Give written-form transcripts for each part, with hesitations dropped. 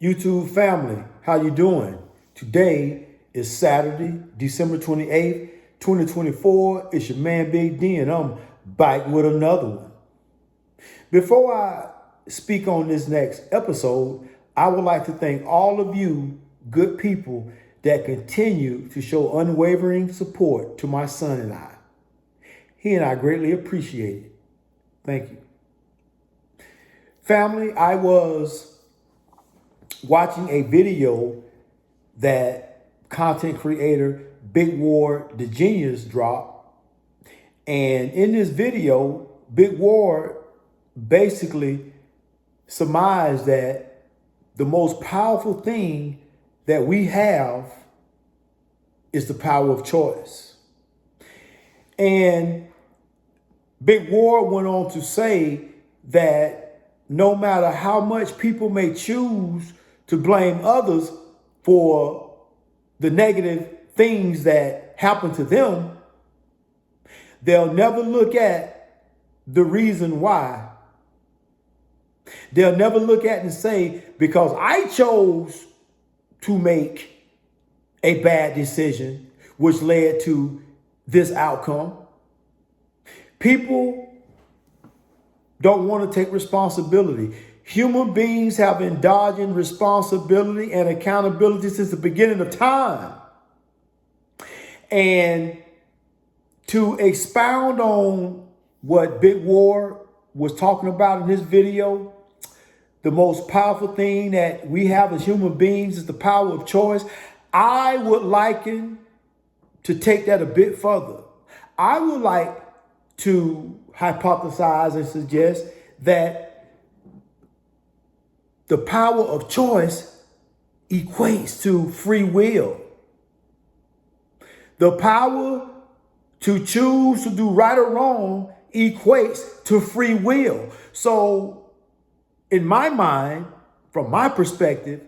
YouTube family, how you doing? Today is Saturday, December 28th, 2024. It's your man Big D, and I'm back with another one. Before I speak on this next episode, I would like to thank all of you good people that continue to show unwavering support to my son and I. He and I greatly appreciate it. Thank you. Family, I was watching a video that content creator Big Ward the Genius dropped. And in this video, Big Ward basically surmised that the most powerful thing that we have is the power of choice. And Big Ward went on to say that no matter how much people may choose to blame others for the negative things that happen to them, they'll never look at the reason why. They'll never look at and say, because I chose to make a bad decision, which led to this outcome. People don't want to take responsibility. Human beings have been dodging responsibility and accountability since the beginning of time. And to expound on what Big Ward was talking about in his video, the most powerful thing that we have as human beings is the power of choice. I would liken to take that a bit further. I would like to hypothesize and suggest that the power of choice equates to free will. The power to choose to do right or wrong equates to free will. So in my mind, from my perspective,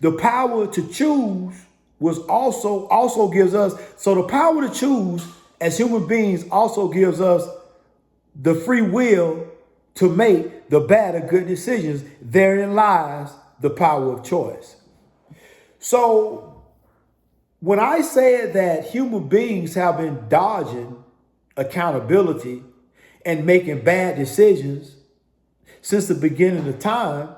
the power to choose was also gives us, so the power to choose as human beings also gives us the free will to make the bad or good decisions. Therein lies the power of choice. So when I said that human beings have been dodging accountability and making bad decisions since the beginning of time,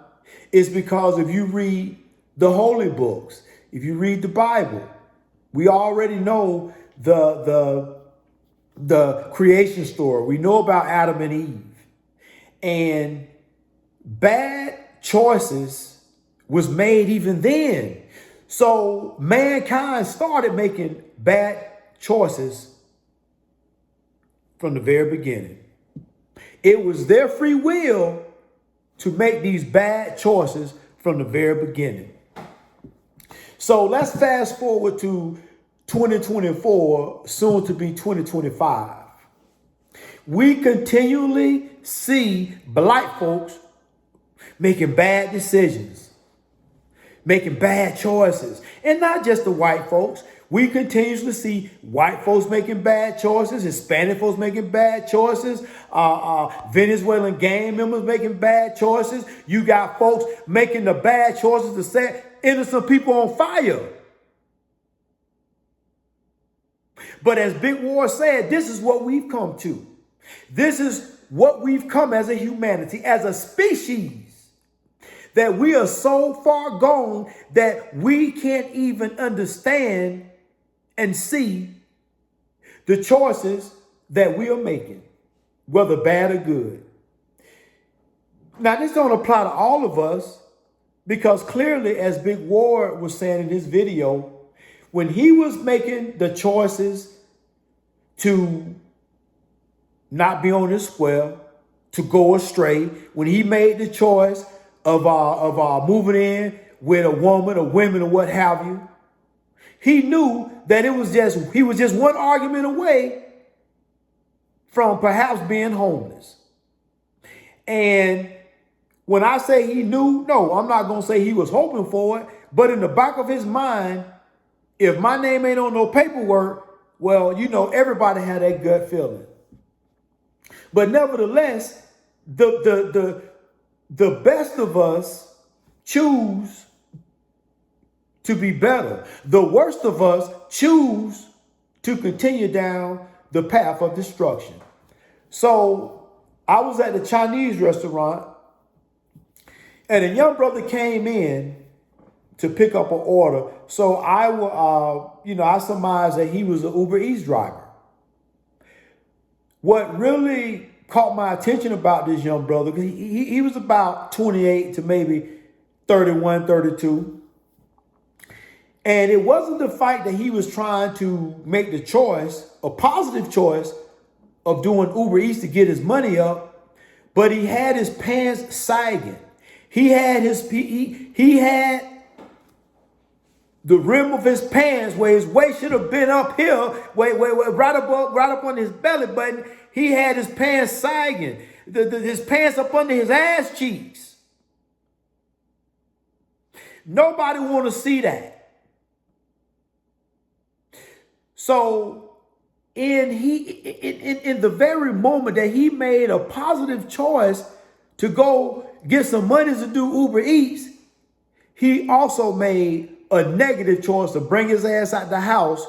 it's because if you read the holy books, if you read the Bible, we already know the creation story. We know about Adam and Eve. And bad choices was made even then. So mankind started making bad choices from the very beginning. It was their free will to make these bad choices from the very beginning. So let's fast forward to 2024, soon to be 2025. We continually see black folks making bad decisions, making bad choices, and not just the white folks. We continuously see white folks making bad choices, Hispanic folks making bad choices, Venezuelan gang members making bad choices. You got folks making the bad choices to set innocent people on fire. But as Big Ward said, this is what we've come to. This is what we've come as a humanity, as a species, that we are so far gone that we can't even understand and see the choices that we are making, whether bad or good. Now, this don't apply to all of us, because clearly, as Big Ward was saying in his video, when he was making the choices to not be on his square, to go astray, when he made the choice of moving in with a woman or women or what have you, he knew that he was just one argument away from perhaps being homeless. And when I say he knew, no, I'm not going to say he was hoping for it, but in the back of his mind, if my name ain't on no paperwork, well, you know, everybody had that gut feeling. But nevertheless, the best of us choose to be better. The worst of us choose to continue down the path of destruction. So I was at the Chinese restaurant and a young brother came in to pick up an order. So I surmised that he was an Uber Eats driver. What really caught my attention about this young brother, he was about 28 to maybe 31, 32. And it wasn't the fact that he was trying to make the choice, a positive choice, of doing Uber Eats to get his money up, but he had his pants sagging. He had the rim of his pants where his waist should have been up here, right up on his belly button. He had his pants sagging, his pants up under his ass cheeks. Nobody want to see that. So in the very moment that he made a positive choice to go get some money to do Uber Eats, he also made a negative choice to bring his ass out the house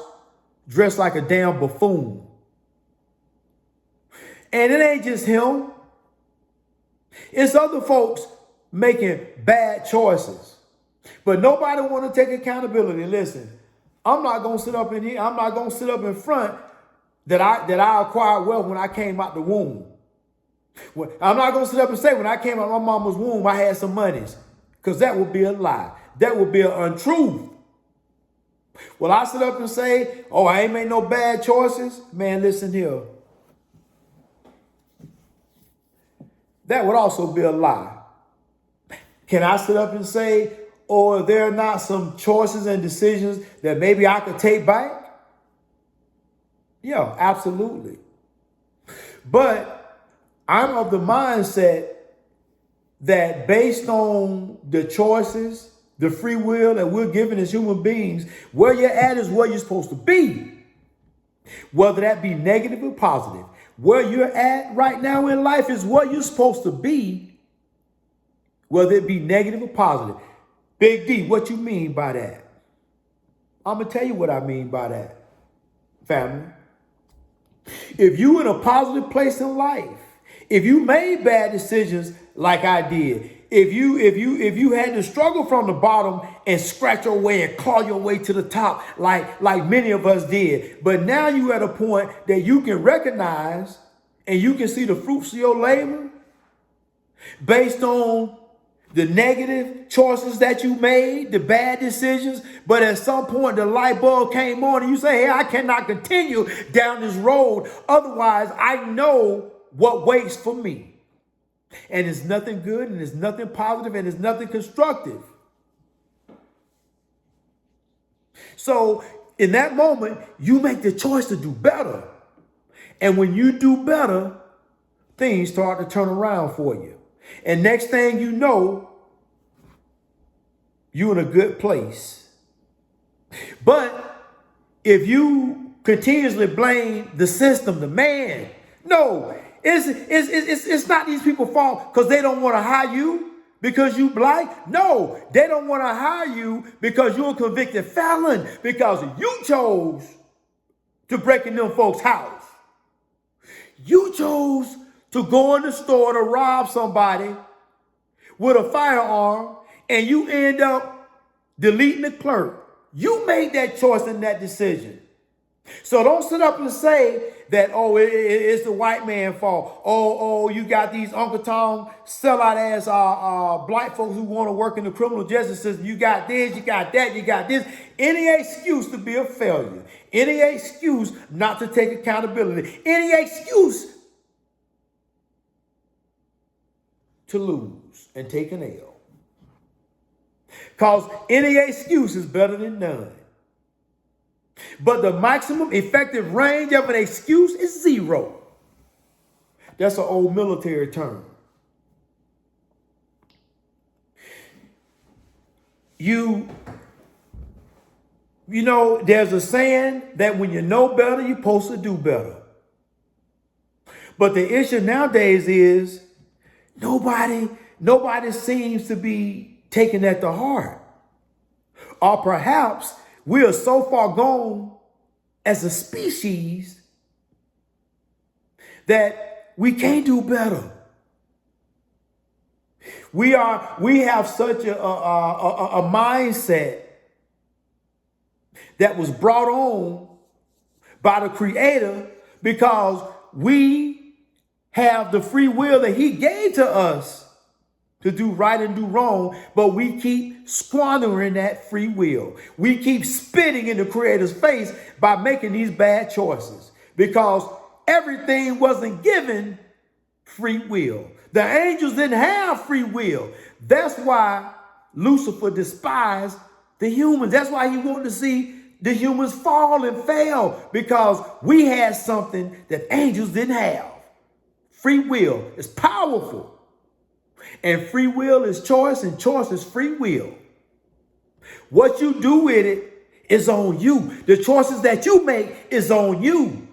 dressed like a damn buffoon. And it ain't just him. It's other folks making bad choices. But nobody want to take accountability. Listen, I'm not going to sit up in here. I'm not going to sit up in front that I acquired wealth when I came out the womb. I'm not going to sit up and say when I came out my mama's womb, I had some monies. Because that would be a lie. That would be an untruth. Will I sit up and say, oh, I ain't made no bad choices? Man, listen here. That would also be a lie. Can I sit up and say, or are there not some choices and decisions that maybe I could take back? Yeah, absolutely. But I'm of the mindset that based on the choices, the free will that we're given as human beings, where you're at is where you're supposed to be. Whether that be negative or positive. Where you're at right now in life is where you're supposed to be. Whether it be negative or positive. Big D, what you mean by that? I'm going to tell you what I mean by that, family. If you in a positive place in life, if you made bad decisions like I did, if you had to struggle from the bottom and scratch your way and claw your way to the top like many of us did, but now you at a point that you can recognize and you can see the fruits of your labor based on the negative choices that you made, the bad decisions, but at some point the light bulb came on and you say, hey, I cannot continue down this road. Otherwise, I know what waits for me. And it's nothing good and it's nothing positive and it's nothing constructive. So in that moment, you make the choice to do better. And when you do better, things start to turn around for you. And next thing you know, you're in a good place. But if you continuously blame the system, the man, no, it's not these people's fault because they don't want to hire you because you black. No, they don't want to hire you because you're a convicted felon because you chose to break in them folks' house. You chose to go in the store to rob somebody with a firearm and you end up deleting the clerk. You made that choice and that decision. So don't sit up and say that, oh, it's the white man's fault. Oh, you got these Uncle Tom sellout ass black folks who want to work in the criminal justice system. You got this, you got that, you got this. Any excuse to be a failure. Any excuse not to take accountability. Any excuse to lose and take an L. Because any excuse is better than none. But the maximum effective range of an excuse is 0. That's an old military term. You know, there's a saying that when you know better, you're supposed to do better. But the issue nowadays is nobody seems to be taken at the heart. Or perhaps we are so far gone as a species that we can't do better. We have such a mindset that was brought on by the Creator because we have the free will that He gave to us to do right and do wrong, but we keep squandering that free will. We keep spitting in the Creator's face by making these bad choices because everything wasn't given free will. The angels didn't have free will. That's why Lucifer despised the humans. That's why he wanted to see the humans fall and fail, because we had something that angels didn't have. Free will is powerful. And free will is choice, and choice is free will. What you do with it is on you. The choices that you make is on you.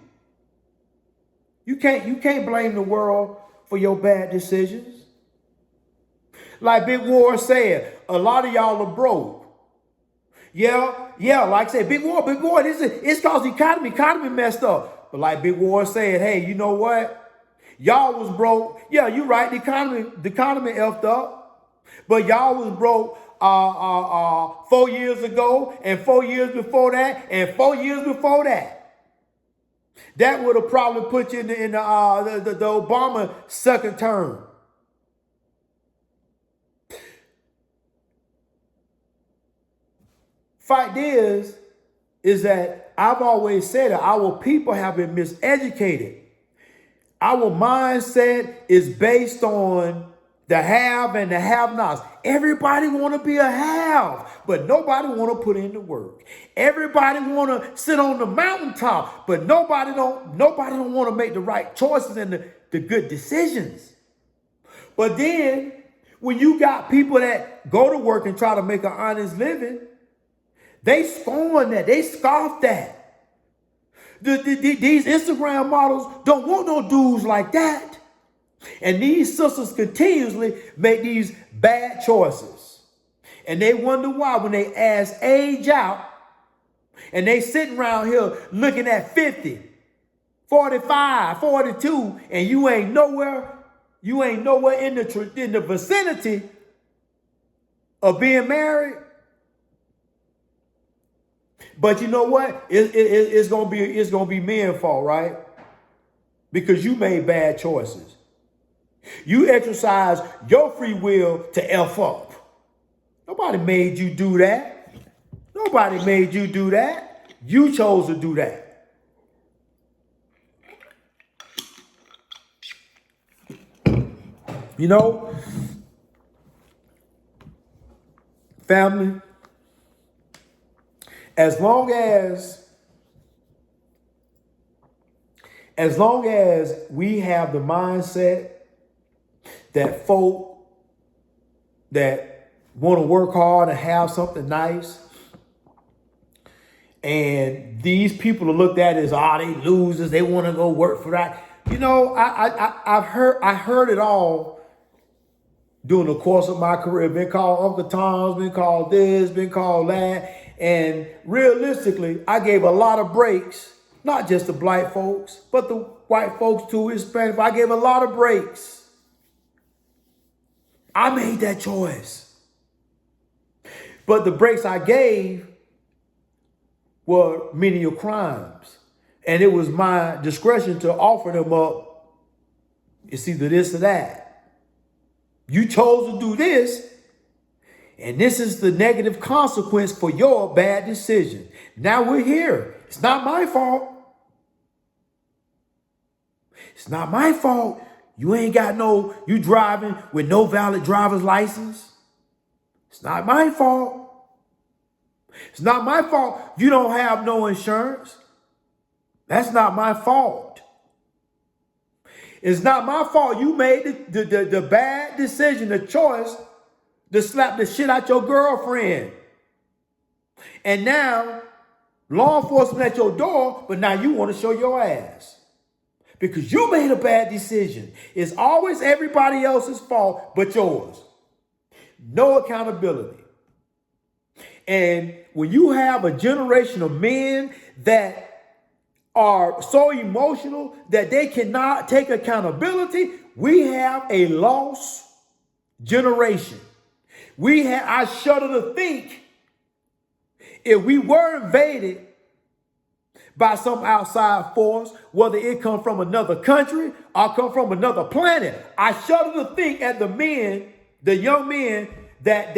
You can't blame the world for your bad decisions. Like Big War said, a lot of y'all are broke. Yeah, like I said, Big War, it's because the economy messed up. But like Big War said, hey, you know what? Y'all was broke. Yeah, you're right. The economy effed up. But y'all was broke 4 years ago, and 4 years before that, and 4 years before that. That would have probably put you in the Obama second term. Fact is that I've always said that our people have been miseducated. Our mindset is based on the have and the have-nots. Everybody want to be a have, but nobody want to put in the work. Everybody want to sit on the mountaintop, but nobody don't want to make the right choices and the good decisions. But then when you got people that go to work and try to make an honest living, they scorn that. They scoff that. These Instagram models don't want no dudes like that. And these sisters continuously make these bad choices. And they wonder why when they ass age out and they sitting around here looking at 50, 45, 42, and you ain't nowhere in the vicinity of being married. But you know what? It's gonna be men's fault, right? Because you made bad choices. You exercise your free will to F up. Nobody made you do that. Nobody made you do that. You chose to do that. You know, family, as long as we have the mindset that folk that want to work hard and have something nice, and these people are looked at as, they losers, they want to go work for that. You know, I heard it all during the course of my career. Been called Uncle Tom's, been called this, been called that. And realistically, I gave a lot of breaks, not just the black folks, but the white folks too, Hispanic. I gave a lot of breaks. I made that choice. But the breaks I gave were menial crimes. And it was my discretion to offer them up. It's either this or that. You chose to do this, and this is the negative consequence for your bad decision. Now we're here. It's not my fault. It's not my fault. You ain't got you driving with no valid driver's license. It's not my fault. It's not my fault you don't have no insurance. That's not my fault. It's not my fault you made the bad decision, the choice to slap the shit out your girlfriend. And now, law enforcement at your door, but now you want to show your ass. Because you made a bad decision. It's always everybody else's fault but yours. no accountability. And when you have a generation of men that are so emotional that they cannot take accountability, we have a lost generation. I shudder to think if we were invaded by some outside force, whether it come from another country or come from another planet, I shudder to think at the men, the young men that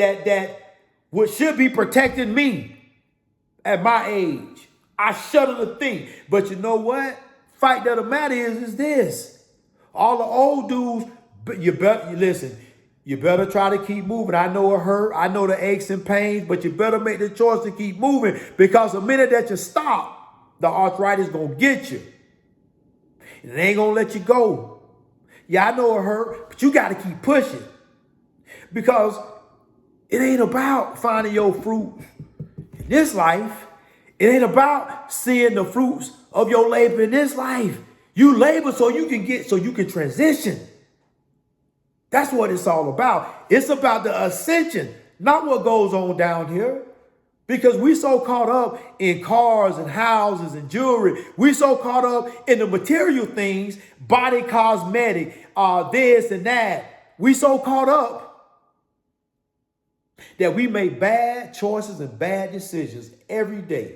should be protecting me at my age. I shudder to think. But you know what? Fact of the matter is this. All the old dudes, you better try to keep moving. I know it hurt. I know the aches and pains, but you better make the choice to keep moving, because the minute that you stop, the arthritis gonna get you. And it ain't gonna let you go. Yeah, I know it hurt, but you gotta keep pushing. Because it ain't about finding your fruit in this life. It ain't about seeing the fruits of your labor in this life. You labor so you can transition. That's what it's all about. It's about the ascension, not what goes on down here. Because we so caught up in cars and houses and jewelry. We so caught up in the material things, body cosmetic, this and that. We so caught up that we make bad choices and bad decisions every day.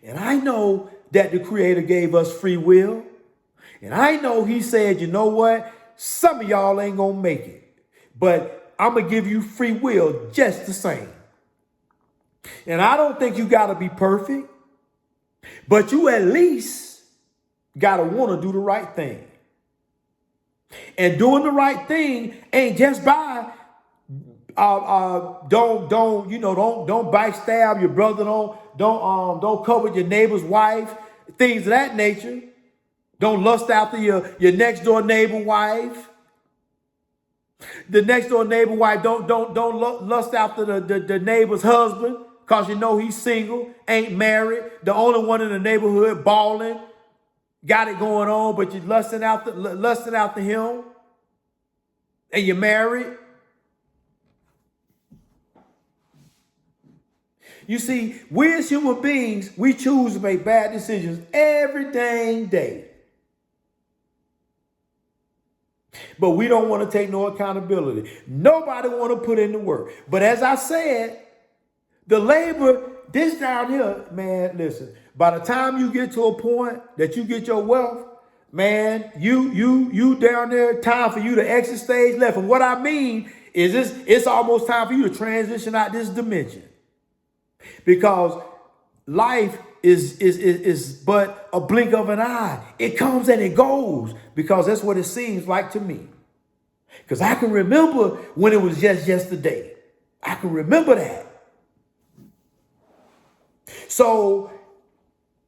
And I know that the Creator gave us free will. And I know He said, you know what? Some of y'all ain't gonna make it. But I'm gonna give you free will just the same. And I don't think you got to be perfect, but you at least got to want to do the right thing. And doing the right thing ain't just by don't backstab your brother, don't covet your neighbor's wife, things of that nature. Don't lust after your next door neighbor wife. The next door neighbor wife, don't lust after the neighbor's husband, because you know he's single, ain't married, the only one in the neighborhood, balling, got it going on, but you're lusting after him, and you're married. You see, we as human beings, we choose to make bad decisions every dang day. But we don't want to take no accountability. Nobody want to put in the work. But as I said, the labor, this down here, man, listen, by the time you get to a point that you get your wealth, man, you down there, time for you to exit stage left. And what I mean is it's almost time for you to transition out this dimension. Because life is but a blink of an eye. It comes and it goes, because that's what it seems like to me. Because I can remember when it was just yesterday. I can remember that. So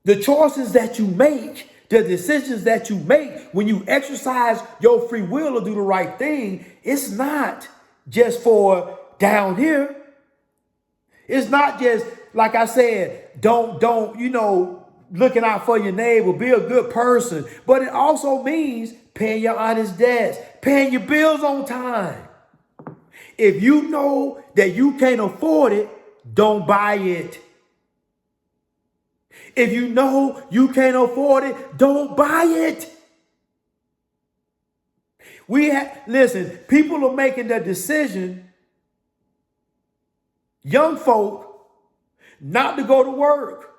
the choices that you make, the decisions that you make when you exercise your free will to do the right thing, it's not just for down here. It's not just, like I said, don't, looking out for your neighbor, be a good person. But it also means paying your honest debts, paying your bills on time. If you know that you can't afford it, don't buy it. If you know you can't afford it, don't buy it. Listen, people are making the decision, young folk, not to go to work.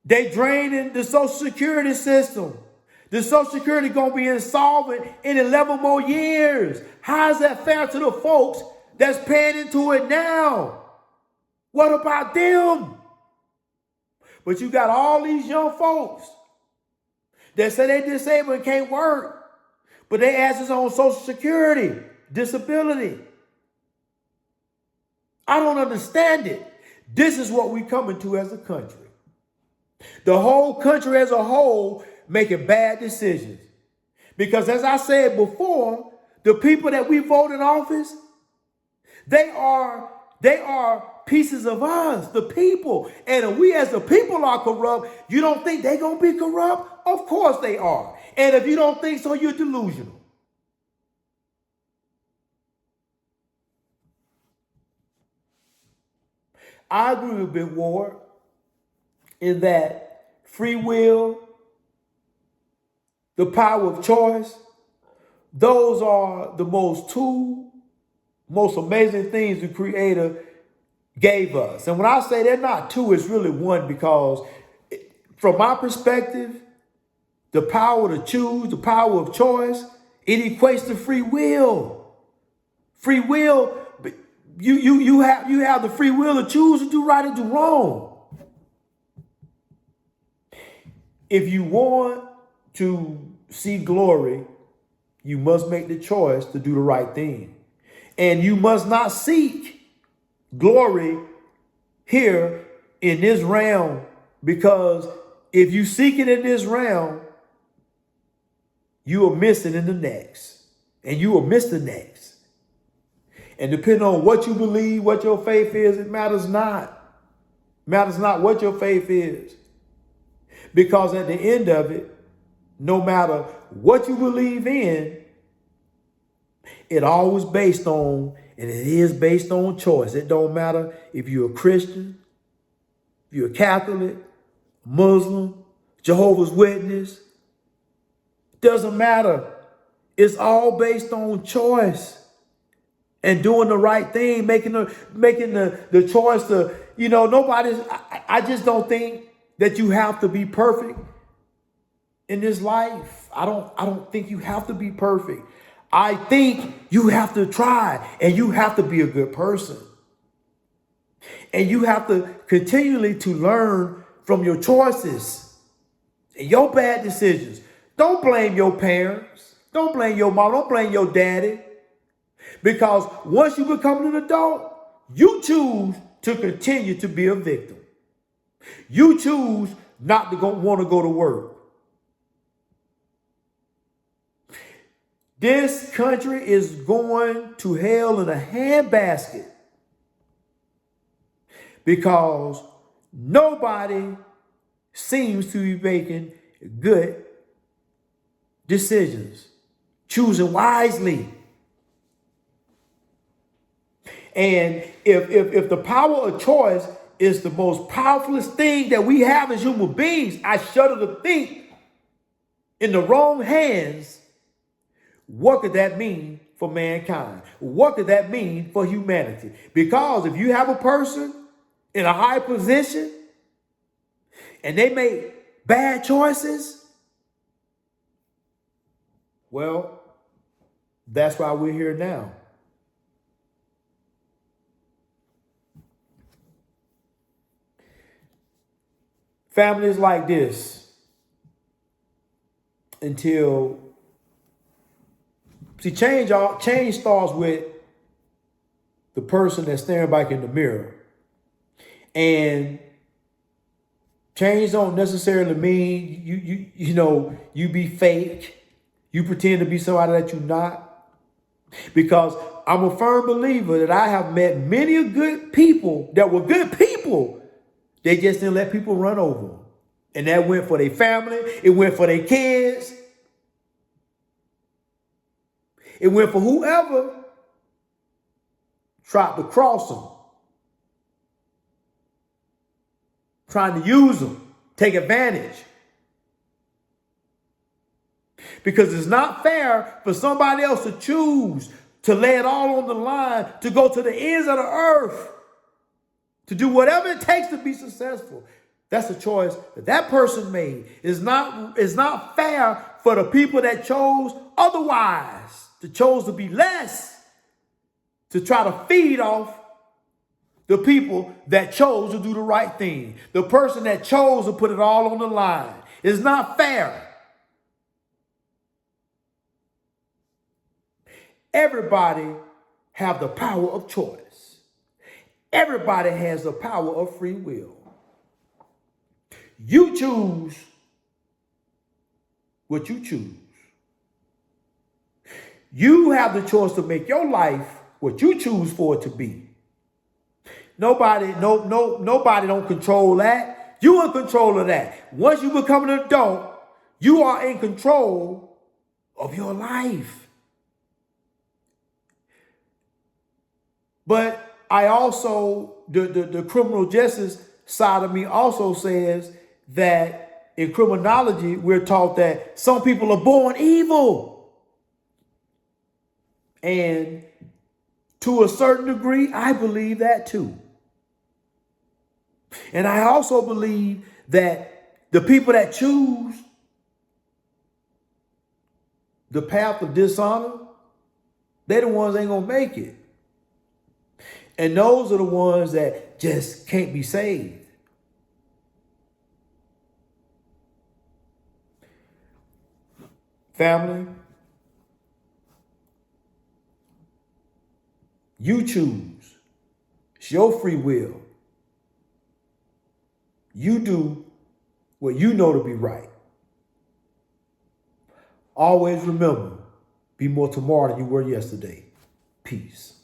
They draining the Social Security system. The Social Security going to be insolvent in 11 more years. How is that fair to the folks that's paying into it now? What about them? But you got all these young folks that say they disabled and can't work, but they ask us on Social Security, disability. I don't understand it. This is what we coming to as a country. The whole country as a whole making bad decisions. Because as I said before, the people that we vote in office, they are pieces of us, the people. And if we as the people are corrupt, you don't think they're going to be corrupt? Of course they are. And if you don't think so, you're delusional. I agree with Big Ward in that free will, the power of choice, those are the two most amazing things the Creator gave us. And when I say they're not two, it's really one, because from my perspective, the power to choose, the power of choice, it equates to free will. Free will, you have the free will to choose to do right or do wrong. If you want to see glory, you must make the choice to do the right thing. And you must not seek glory here in this realm, because if you seek it in this realm, you will miss it in the next. And you will miss the next. And depending on what you believe, what your faith is, it matters not. It matters not what your faith is. Because at the end of it, no matter what you believe in, it always based on, and it is based on choice. It don't matter if you're a Christian, if you're a Catholic, Muslim, Jehovah's Witness. Doesn't matter. It's all based on choice and doing the right thing, making the choice to, I just don't think that you have to be perfect in this life. I don't think you have to be perfect. I think you have to try, and you have to be a good person. And you have to continually to learn from your choices and your bad decisions. Don't blame your parents. Don't blame your mom. Don't blame your daddy. Because once you become an adult, you choose to continue to be a victim. You choose not to want to go to work. This country is going to hell in a handbasket because nobody seems to be making good decisions, choosing wisely. And if the power of choice is the most powerfulest thing that we have as human beings, I shudder to think, in the wrong hands, what could that mean for mankind? What could that mean for humanity? Because if you have a person in a high position and they make bad choices, well, that's why we're here now. Families like this, change starts with the person that's staring back in the mirror. And change don't necessarily mean you be fake. You pretend to be somebody that you're not. Because I'm a firm believer that I have met many good people that were good people. They just didn't let people run over them. And that went for their family. It went for their kids. It went for whoever tried to cross them, trying to use them, take advantage. Because it's not fair for somebody else to choose to lay it all on the line, to go to the ends of the earth, to do whatever it takes to be successful. That's a choice that person made. It's not fair for the people that chose otherwise, to chose to be less, to try to feed off the people that chose to do the right thing. The person that chose to put it all on the line. It's not fair. Everybody have the power of choice. Everybody has the power of free will. You choose what you choose. You have the choice to make your life what you choose for it to be. Nobody don't control that. You in control of that. Once you become an adult, you are in control of your life. But I also, the criminal justice side of me also says that in criminology, we're taught that some people are born evil. And to a certain degree, I believe that too. And I also believe that the people that choose the path of dishonor, they're the ones that ain't gonna make it. And those are the ones that just can't be saved. Family, you choose. It's your free will. You do what you know to be right. Always remember, be more tomorrow than you were yesterday. Peace.